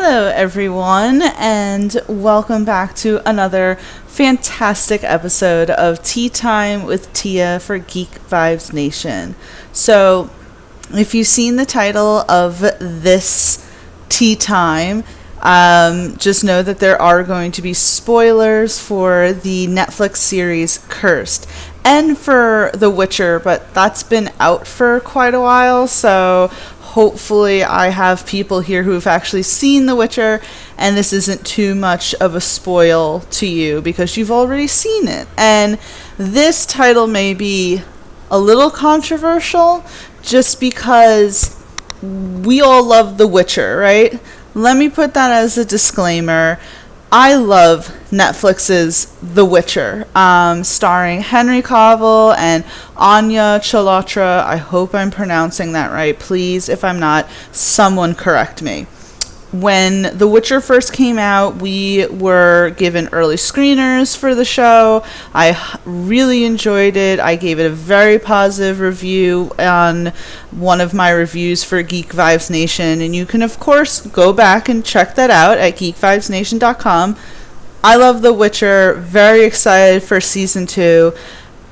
Hello, everyone, and welcome back to another fantastic episode of Tea Time with Tia for Geek Vibes Nation. So, if you've seen the title of this Tea Time, just know that there are going to be spoilers for the Netflix series Cursed and for The Witcher, but that's been out for quite a while, so hopefully I have people here who've actually seen The Witcher and this isn't too much of a spoil to you because you've already seen it. And this title may be a little controversial just because we all love The Witcher, right? Let me put that as a disclaimer. I love Netflix's The Witcher, starring Henry Cavill and Anya Chalotra. I hope I'm pronouncing that right. Please, if I'm not, someone correct me. When The Witcher first came out, we were given early screeners for the show. I really enjoyed it. I gave it a very positive review on one of my reviews for Geek Vibes Nation, and you can, of course, go back and check that out at geekvibesnation.com. I love The Witcher. Very excited for season 2.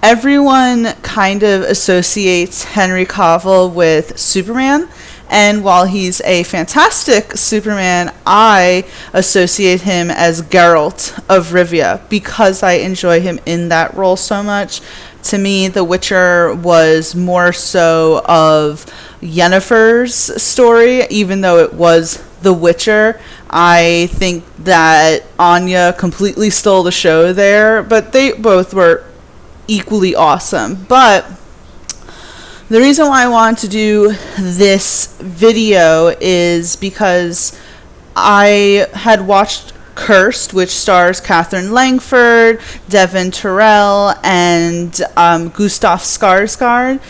Everyone kind of associates Henry Cavill with Superman. And while he's a fantastic Superman, I associate him as Geralt of Rivia because I enjoy him in that role so much. To me, The Witcher was more so of Yennefer's story, even though it was The Witcher. I think that Anya completely stole the show there, but they both were equally awesome. But the reason why I want to do this video is because I had watched Cursed, which stars Catherine Langford, Devon Terrell, and Gustaf Skarsgard.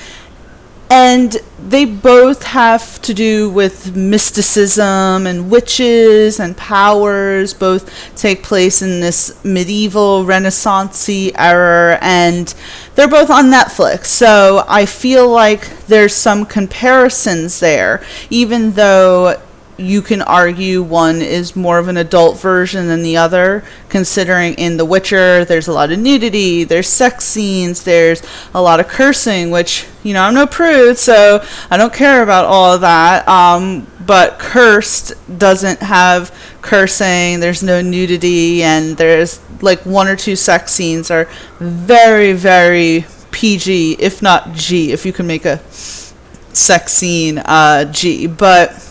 And they both have to do with mysticism and witches and powers. Both take place in this medieval Renaissance-y era, and they're both on Netflix. So I feel like there's some comparisons there, even though you can argue one is more of an adult version than the other, considering in The Witcher there's a lot of nudity, there's sex scenes, there's a lot of cursing, which, you know, I'm no prude, so I don't care about all of that. But Cursed doesn't have cursing, there's no nudity, and there's like 1 or 2 sex scenes are very, very PG, if not G, if you can make a sex scene G. But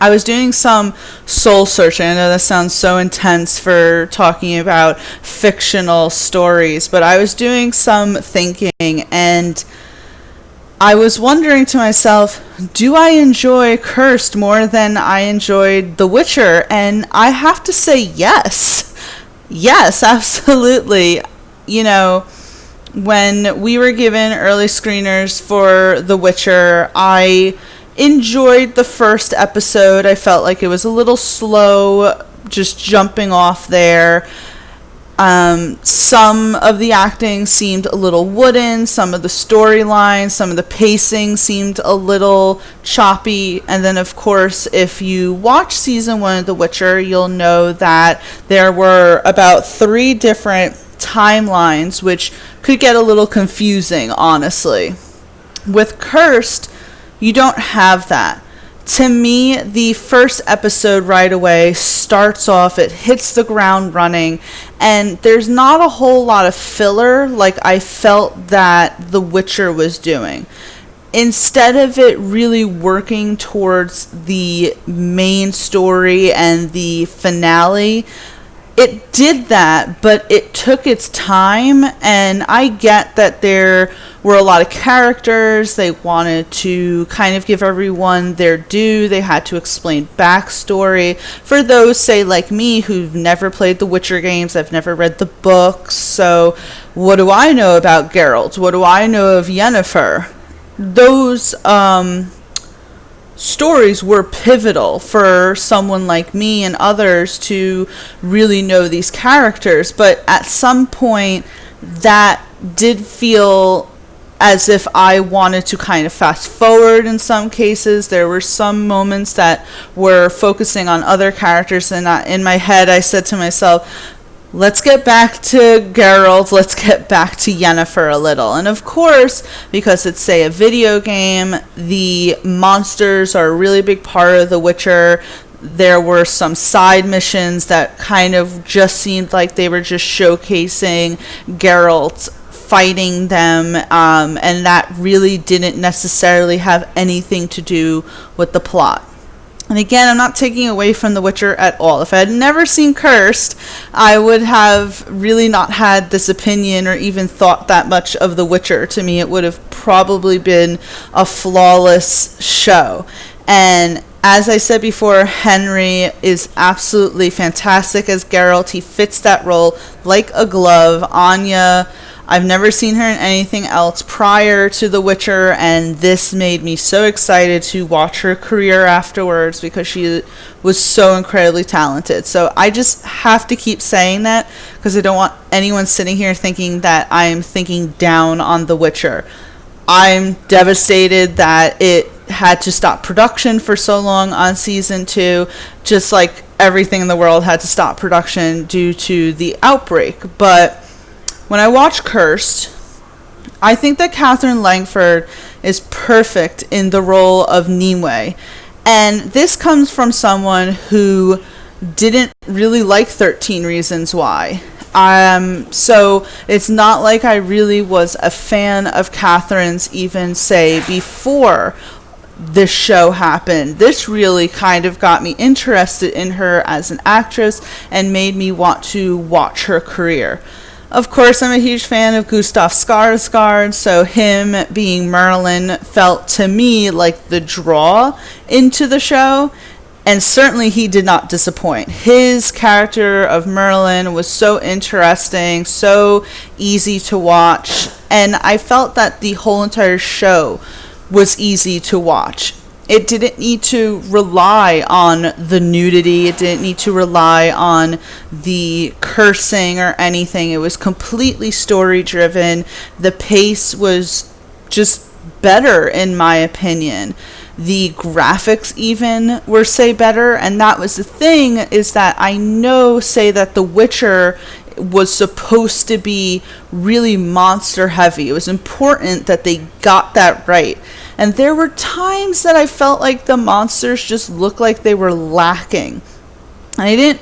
I was doing some soul searching. I know that sounds so intense for talking about fictional stories, but I was doing some thinking, and I was wondering to myself, do I enjoy Cursed more than I enjoyed The Witcher? And I have to say yes. Yes, absolutely. You know, when we were given early screeners for The Witcher, I enjoyed the first episode. I felt like it was a little slow, just jumping off there. Some of the acting seemed a little wooden, some of the storylines, some of the pacing seemed a little choppy, and then of course if you watch season 1 of The Witcher, you'll know that there were about 3 different timelines, which could get a little confusing, honestly. With Cursed, you don't have that. To me, the first episode right away starts off, it hits the ground running, and there's not a whole lot of filler like I felt that The Witcher was doing. Instead of it really working towards the main story and the finale, it did that, but it took its time, and I get that there were a lot of characters. They wanted to kind of give everyone their due. They had to explain backstory. For those, say, like me, who've never played the Witcher games, I've never read the books, so what do I know about Geralt? What do I know of Yennefer? Those stories were pivotal for someone like me and others to really know these characters, but at some point that did feel as if I wanted to kind of fast forward in some cases. There were some moments that were focusing on other characters, and in my head I said to myself, let's get back to Geralt, let's get back to Yennefer a little. And of course, because it's, say, a video game, the monsters are a really big part of The Witcher. There were some side missions that kind of just seemed like they were just showcasing Geralt fighting them, and that really didn't necessarily have anything to do with the plot. And again, I'm not taking away from The Witcher at all. If I had never seen Cursed, I would have really not had this opinion or even thought that much of The Witcher. To me, it would have probably been a flawless show. And as I said before, Henry is absolutely fantastic as Geralt. He fits that role like a glove. Anya, I've never seen her in anything else prior to The Witcher, and this made me so excited to watch her career afterwards because she was so incredibly talented. So I just have to keep saying that because I don't want anyone sitting here thinking that I'm thinking down on The Witcher. I'm devastated that it had to stop production for so long on season 2, just like everything in the world had to stop production due to the outbreak. But when I watch Cursed, I think that Catherine Langford is perfect in the role of Nimue. And this comes from someone who didn't really like 13 Reasons Why. So it's not like I really was a fan of Catherine's even, say, before this show happened. This really kind of got me interested in her as an actress and made me want to watch her career. Of course, I'm a huge fan of Gustaf Skarsgard, so him being Merlin felt to me like the draw into the show, and certainly he did not disappoint. His character of Merlin was so interesting, so easy to watch, and I felt that the whole entire show was easy to watch. It didn't need to rely on the nudity. It didn't need to rely on the cursing or anything. It was completely story driven. The pace was just better, in my opinion. The graphics even were, say, better. And that was the thing, is that I know, say, that The Witcher was supposed to be really monster heavy. It was important that they got that right. And there were times that I felt like the monsters just looked like they were lacking. And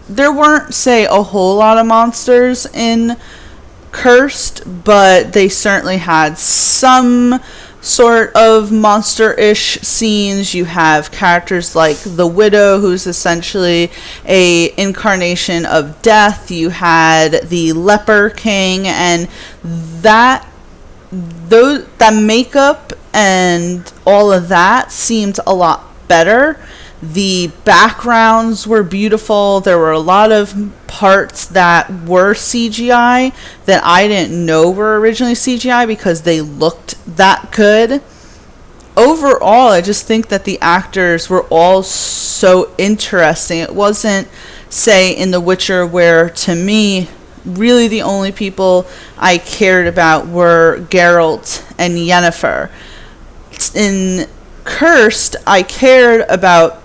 there weren't, say, a whole lot of monsters in Cursed, but they certainly had some sort of monster-ish scenes. You have characters like the Widow, who's essentially a incarnation of death. You had the Leper King, and that makeup and all of that seemed a lot better. The backgrounds were beautiful. There were a lot of parts that were CGI that I didn't know were originally CGI because they looked that good. Overall, I just think that the actors were all so interesting. It wasn't, say, in The Witcher, where, to me, really the only people I cared about were Geralt and Yennefer. In Cursed, I cared about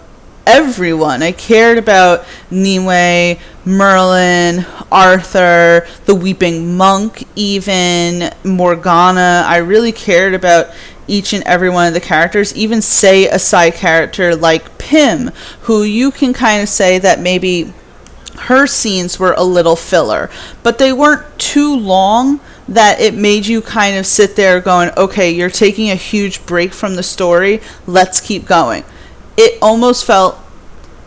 everyone. I cared about Nimue, Merlin, Arthur, the Weeping Monk, even Morgana. I really cared about each and every one of the characters, even, say, a side character like Pym, who you can kind of say that maybe her scenes were a little filler, but they weren't too long that it made you kind of sit there going, okay, you're taking a huge break from the story, let's keep going. It almost felt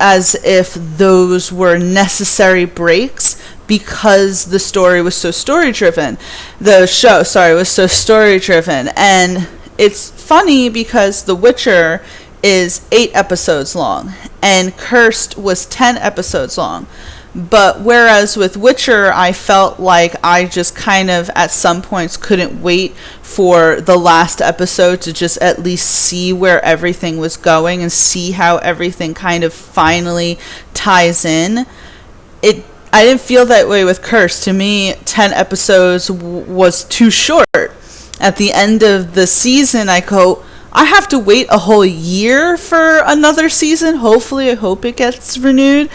as if those were necessary breaks because the story was so story-driven. The show, was so story-driven. And it's funny because The Witcher is 8 episodes long, and Cursed was 10 episodes long. But whereas with Witcher, I felt like I just kind of at some points couldn't wait for the last episode to just at least see where everything was going and see how everything kind of finally ties in. I didn't feel that way with Curse. To me, 10 episodes was too short. at the end of the season, I go, I have to wait a whole year for another season. Hopefully, I hope it gets renewed.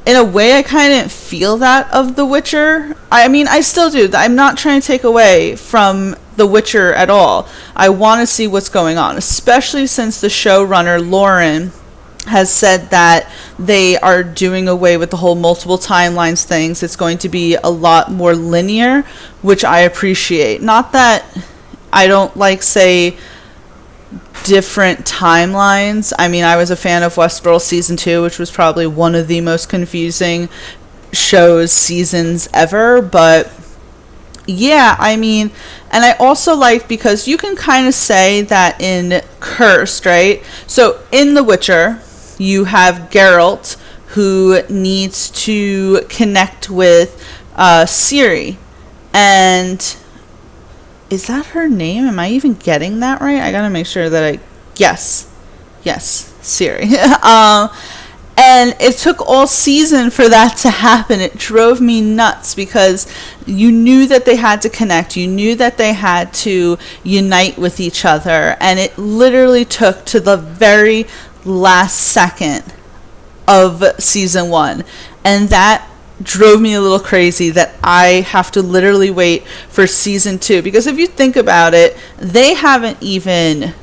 In a way, I kind of feel that of The Witcher. I mean, I still do. I'm not trying to take away from The Witcher at all. I want to see what's going on, especially since the showrunner, Lauren, has said that they are doing away with the whole multiple timelines things. It's going to be a lot more linear, which I appreciate. Not that I don't like, say, different timelines. I mean, I was a fan of Westworld season 2, which was probably one of the most confusing seasons ever, but yeah, I mean, and I also like, because you can kind of say that in Cursed, right? So in The Witcher, you have Geralt, who needs to connect with Ciri, and is that her name? Am I even getting that right? I gotta make sure that yes, Ciri. And it took all season for that to happen. It drove me nuts, because you knew that they had to connect. You knew that they had to unite with each other. And it literally took to the very last second of season 1. And that drove me a little crazy, that I have to literally wait for season 2. Because if you think about it, they haven't even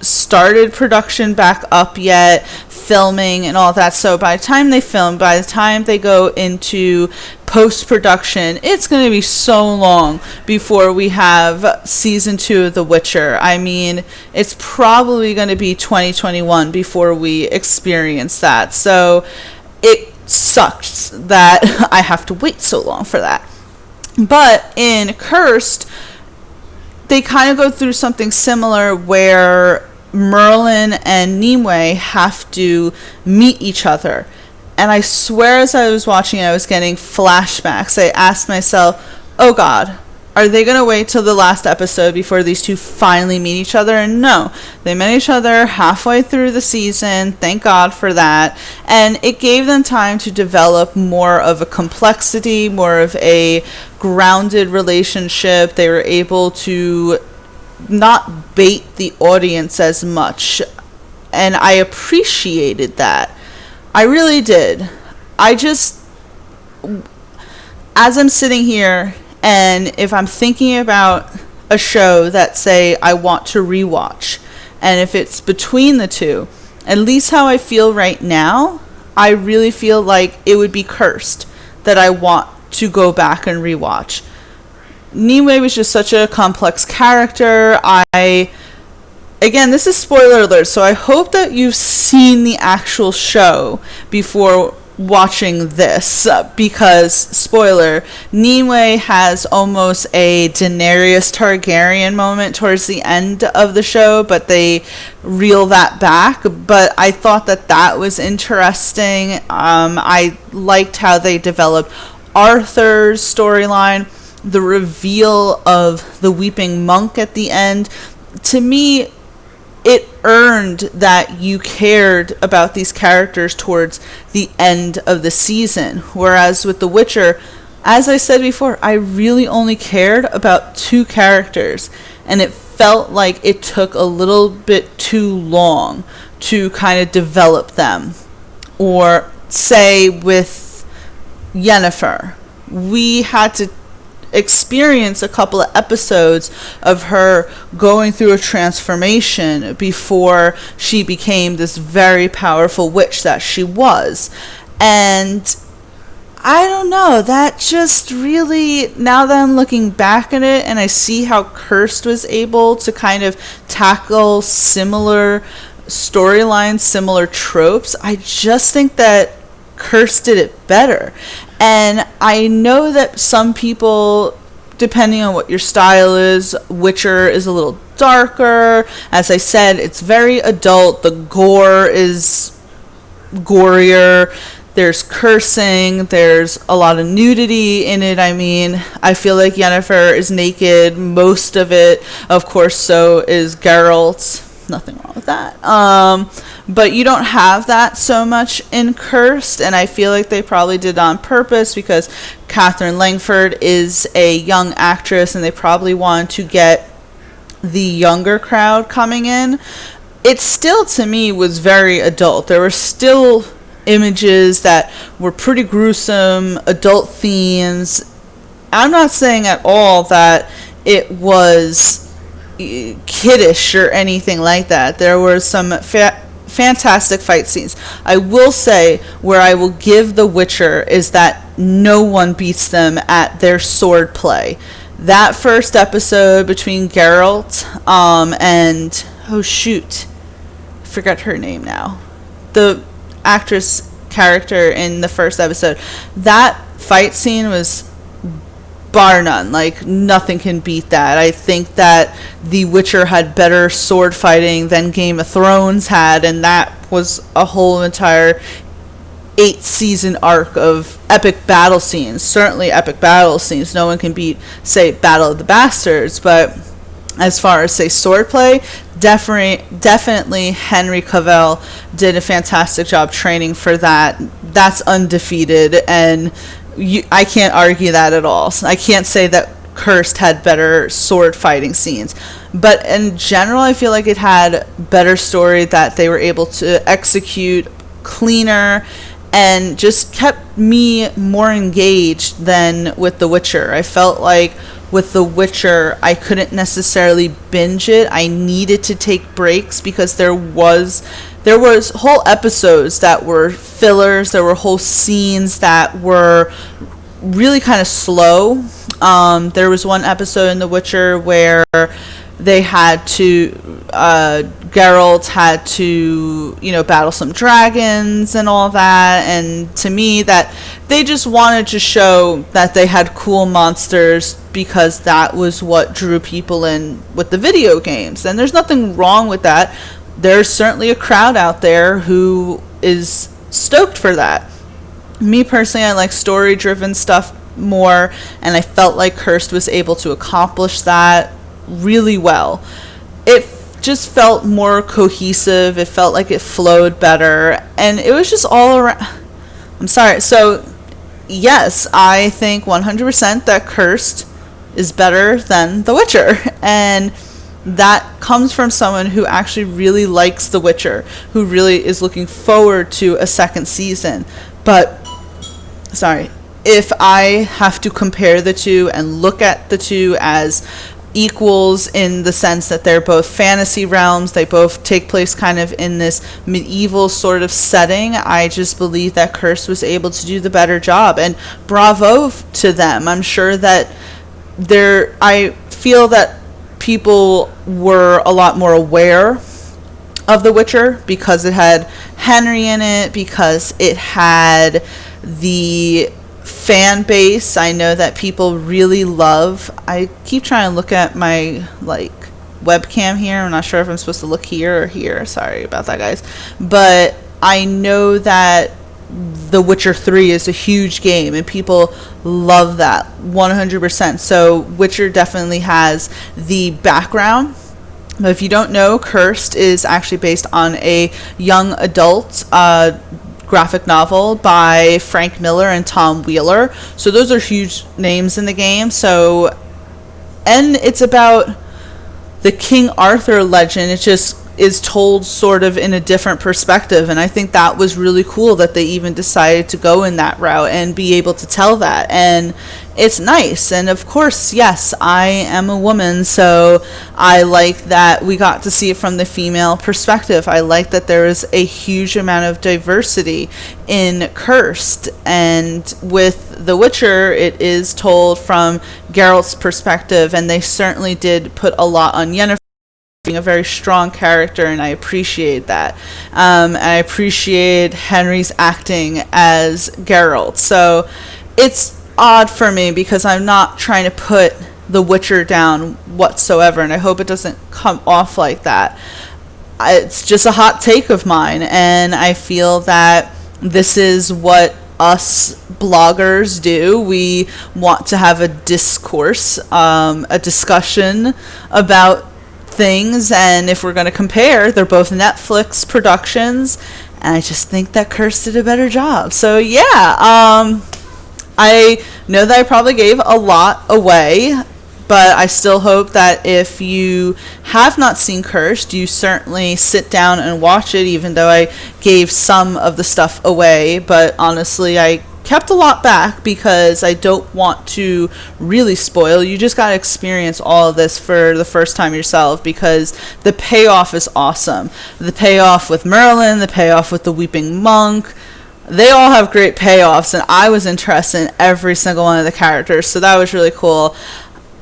started production back up yet, filming and all that. So by the time they film, by the time they go into post-production, it's going to be so long before we have season 2 of The Witcher. I mean, it's probably going to be 2021 before we experience that. So it sucks that I have to wait so long for that. But in Cursed, they kind of go through something similar, where Merlin and Nimue have to meet each other. And I swear, as I was watching, I was getting flashbacks. I asked myself, oh God, are they going to wait till the last episode before these two finally meet each other? And no, they met each other halfway through the season. Thank God for that. And it gave them time to develop more of a complexity, more of a grounded relationship. They were able to not bait the audience as much. And I appreciated that. I really did. I just, as I'm sitting here, and if I'm thinking about a show that, say, I want to rewatch, and if it's between the two, at least how I feel right now, I really feel like it would be Cursed that I want to go back and rewatch. Nimue was just such a complex character. Again, this is spoiler alert, so I hope that you've seen the actual show before watching this, because, spoiler, Nimue has almost a Daenerys Targaryen moment towards the end of the show, but they reel that back. But I thought that was interesting. I liked how they developed Arthur's storyline, the reveal of the weeping monk at the end. To me, it earned that you cared about these characters towards the end of the season. Whereas with The Witcher, as I said before, I really only cared about 2 characters. And it felt like it took a little bit too long to kind of develop them. Or say with Yennefer, we had to experience a couple of episodes of her going through a transformation before she became this very powerful witch that she was. And I don't know, that just really, now that I'm looking back at it and I see how Cursed was able to kind of tackle similar storylines, similar tropes, I just think that Cursed did it better. And I know that some people, depending on what your style is, Witcher is a little darker. As I said, it's very adult. The gore is gorier. There's cursing. There's a lot of nudity in it. I mean, I feel like Yennefer is naked most of it. Of course, so is Geralt. Nothing wrong with that. but you don't have that so much in Cursed, and I feel like they probably did on purpose because Catherine Langford is a young actress and they probably wanted to get the younger crowd coming in. It still, to me, was very adult. There were still images that were pretty gruesome, adult themes. I'm not saying at all that it was kiddish or anything like that. There were some fantastic fight scenes. I will say where I will give The Witcher is that no one beats them at their sword play. That first episode between Geralt and oh shoot, I forgot her name now. The actress character in the first episode. That fight scene was bar none. Like, nothing can beat that. I think that The Witcher had better sword fighting than Game of Thrones had, and that was a whole entire 8-season arc of epic battle scenes. Certainly epic battle scenes. No one can beat, say, Battle of the Bastards, but as far as, say, swordplay, definitely Henry Cavill did a fantastic job training for that. That's undefeated, and I can't argue that at all. I can't say that Cursed had better sword fighting scenes, but in general I feel like it had better story that they were able to execute cleaner and just kept me more engaged than with The Witcher. I felt like with The Witcher I couldn't necessarily binge it. I needed to take breaks because there was whole episodes that were fillers. There were whole scenes that were really kind of slow. There was one episode in The Witcher where they had to Geralt had to battle some dragons and all that, and to me that they just wanted to show that they had cool monsters because that was what drew people in with the video games, and there's nothing wrong with that. There's certainly a crowd out there who is stoked for that. Me personally, I like story-driven stuff more, and I felt like Cursed was able to accomplish that really well. It just felt more cohesive. It felt like it flowed better, and it was just all around. I'm sorry. So, yes, I think 100% that Cursed is better than The Witcher, and that comes from someone who actually really likes The Witcher, who really is looking forward to a second season. But, sorry, if I have to compare the two and look at the two as equals in the sense that they're both fantasy realms, they both take place kind of in this medieval sort of setting, I just believe that Curse was able to do the better job, and bravo to them. I'm sure that I feel that people were a lot more aware of The Witcher because it had Henry in it, because it had the fan base. I know that people really love. I keep trying to look at my webcam here. I'm not sure if I'm supposed to look here or here. Sorry about that, guys. But I know that The Witcher 3 is a huge game and people love that 100%. So Witcher definitely has the background. But if you don't know, Cursed is actually based on a young adult graphic novel by Frank Miller and Tom Wheeler. So those are huge names in the game. And it's about the King Arthur legend. It just is told sort of in a different perspective, and I think that was really cool that they even decided to go in that route and be able to tell that, and it's nice. And of course, yes, I am a woman, so I like that we got to see it from the female perspective. I like that there is a huge amount of diversity in Cursed, and with The Witcher it is told from Geralt's perspective, and they certainly did put a lot on Yennefer being a very strong character, and I appreciate that. And I appreciate Henry's acting as Geralt. So it's odd for me because I'm not trying to put The Witcher down whatsoever, and I hope it doesn't come off like that. It's just a hot take of mine, and I feel that this is what us bloggers do. We want to have a discourse, a discussion about things, and if we're going to compare, they're both Netflix productions, and I just think that Cursed did a better job. So yeah, I know that I probably gave a lot away, but I still hope that if you have not seen Cursed, you certainly sit down and watch it, even though I gave some of the stuff away. But honestly, I kept a lot back because I don't want to really spoil. You just got to experience all of this for the first time yourself, because the payoff is awesome. The payoff with Merlin, the payoff with the Weeping Monk, they all have great payoffs, and I was interested in every single one of the characters, so that was really cool.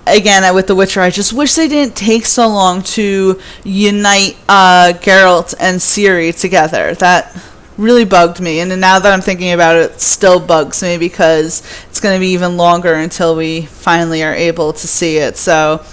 Again, with The Witcher, I just wish they didn't take so long to unite Geralt and Ciri together. That really bugged me, and now that I'm thinking about it, it still bugs me, because it's going to be even longer until we finally are able to see it. So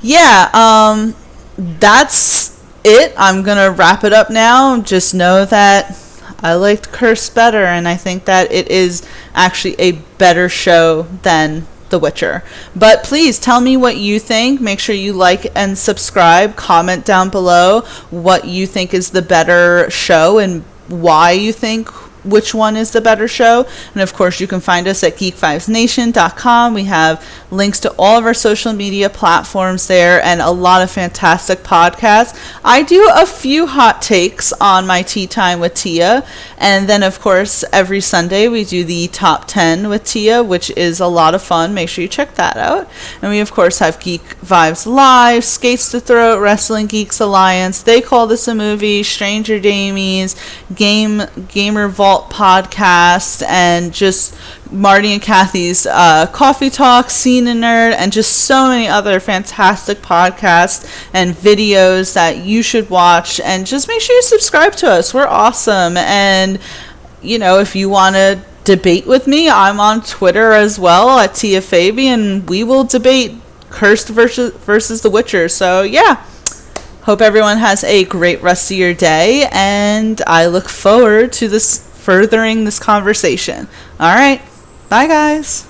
yeah, that's it. I'm going to wrap it up now. Just know that I liked Curse better, and I think that it is actually a better show than The Witcher. But please tell me what you think. Make sure you like and subscribe. Comment down below what you think is the better show and why you think which one is the better show. And of course, you can find us at geek5snation.com. We have links to all of our social media platforms there, and a lot of fantastic podcasts. I do a few hot takes on my Tea Time with Tia, and then of course every Sunday we do the top 10 with Tia, which is a lot of fun. Make sure you check that out. And we of course have Geek Vibes Live, Skates to Throat, Wrestling Geeks Alliance, They Call This a Movie, Stranger Damies, Gamer Vault podcast, and just Marty and Kathy's Coffee Talk, Scene and Nerd, and just so many other fantastic podcasts and videos that you should watch. And just make sure you subscribe to us. We're awesome. And if you want to debate with me, I'm on Twitter as well at Tia Fabi, and we will debate Cursed versus The Witcher. So yeah, hope everyone has a great rest of your day, and I look forward to furthering this conversation. All right, bye guys.